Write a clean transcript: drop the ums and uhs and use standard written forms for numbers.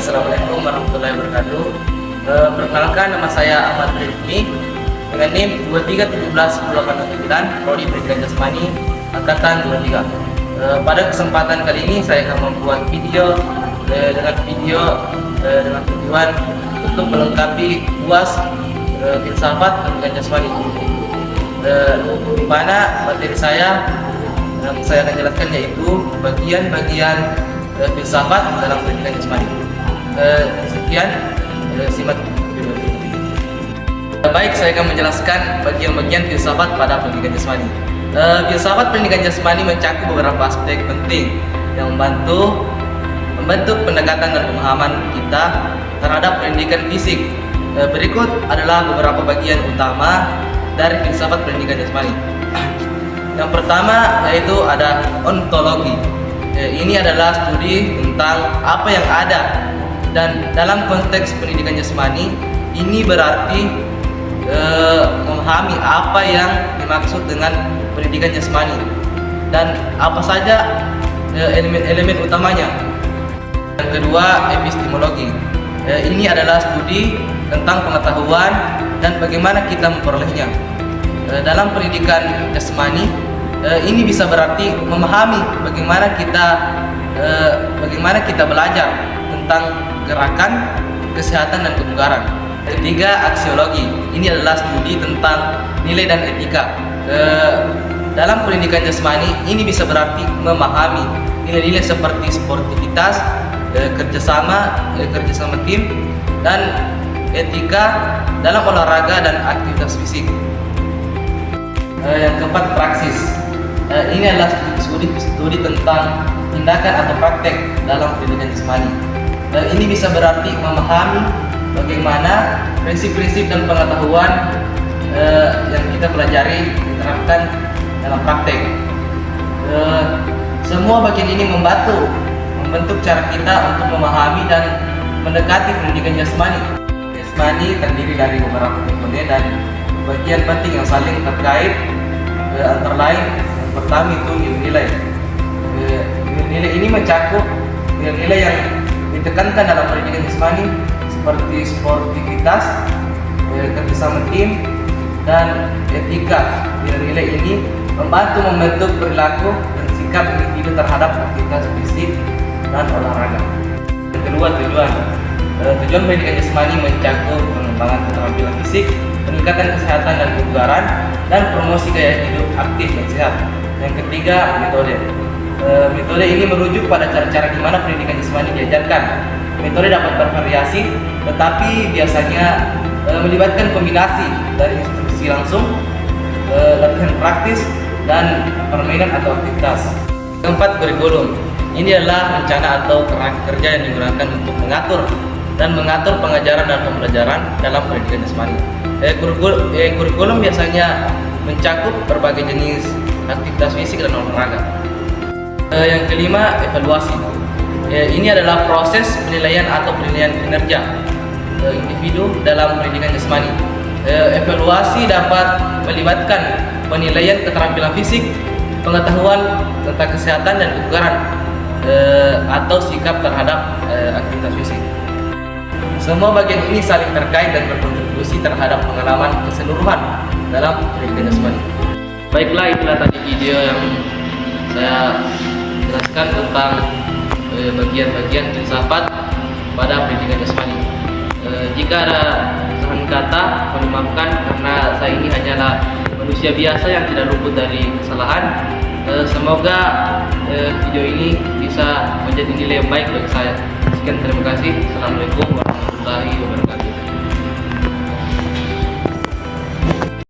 Assalamualaikum warahmatullahi wabarakatuh. Perkenalkan, nama saya Ahmad Rifki dengan NIM 23171089, Prodi Pendidikan Jasmani Angkatan 23. Pada kesempatan kali ini saya akan membuat video dengan tujuan untuk melengkapi UAS filsafat pendidikan jasmani. Di mana materi saya akan jelaskan yaitu bagian-bagian filsafat dalam pendidikan jasmani. Sekian, simak video ini. Baik, saya akan menjelaskan bagian-bagian filsafat pada pendidikan jasmani. Filsafat pendidikan jasmani mencakup beberapa aspek penting yang membentuk pendekatan dan pemahaman kita terhadap pendidikan fisik. Berikut adalah beberapa bagian utama dari filsafat pendidikan jasmani. Yang pertama yaitu ada ontologi. Ini adalah studi tentang apa yang ada, dan dalam konteks pendidikan jasmani ini berarti memahami apa yang dimaksud dengan pendidikan jasmani dan apa saja elemen-elemen utamanya. Yang kedua, epistemologi. Ini adalah studi tentang pengetahuan dan bagaimana kita memperolehnya. Dalam pendidikan jasmani ini bisa berarti memahami bagaimana kita belajar tentang gerakan, kesehatan dan kebugaran. Ketiga, aksiologi. Ini adalah studi tentang nilai dan etika. Dalam pendidikan jasmani ini bisa berarti memahami nilai-nilai seperti sportivitas, kerjasama tim, dan etika dalam olahraga dan aktivitas fisik. Yang keempat, praksis. Ini adalah studi tentang tindakan atau praktek dalam pendidikan jasmani. Ini bisa berarti memahami bagaimana prinsip-prinsip dan pengetahuan yang kita pelajari diterapkan dalam praktek. Semua bagian ini membentuk cara kita untuk memahami dan mendekati pendidikan jasmani. Jasmani terdiri dari beberapa komponen dan bagian penting yang saling terkait, antara lain yang pertama itu nilai-nilai. Nilai-nilai ini mencakup nilai-nilai yang ditekankan dalam pendidikan jasmani seperti sportivitas, kerjasama tim, dan etika. Nilai-nilai ini membentuk perilaku dan sikap individu terhadap aktivitas fisik dan olahraga. Yang kedua, tujuan pendidikan jasmani mencakup pengembangan keterampilan fisik, peningkatan kesehatan dan kebugaran, dan promosi gaya hidup aktif dan sehat. Yang ketiga, metode. Metode ini merujuk pada cara-cara di mana pendidikan jasmani diajarkan. Metode dapat bervariasi, tetapi biasanya melibatkan kombinasi dari instruksi langsung, latihan praktis, dan permainan atau aktivitas. Keempat, kurikulum. Ini adalah rencana atau kerangka kerja yang digunakan untuk mengatur pengajaran dan pembelajaran dalam pendidikan jasmani. Kurikulum biasanya mencakup berbagai jenis aktivitas fisik dan olahraga. Yang kelima, evaluasi. Ini adalah proses penilaian atau penilaian kinerja individu dalam pendidikan jasmani. Evaluasi dapat melibatkan penilaian keterampilan fisik, pengetahuan tentang kesehatan dan kebugaran, atau sikap terhadap aktivitas fisik. Semua bagian ini saling terkait dan berkontribusi terhadap pengalaman keseluruhan dalam pendidikan jasmani. Baiklah, itulah tadi video yang saya jelaskan tentang bagian-bagian filsafat pada pendidikan jasmani. Jika ada kesalahan kata, mohon dimaafkan karena saya ini hanyalah manusia biasa yang tidak luput dari kesalahan. Semoga video ini bisa menjadi nilai yang baik bagi saya. Sekian, terima kasih. Assalamualaikum warahmatullahi wabarakatuh.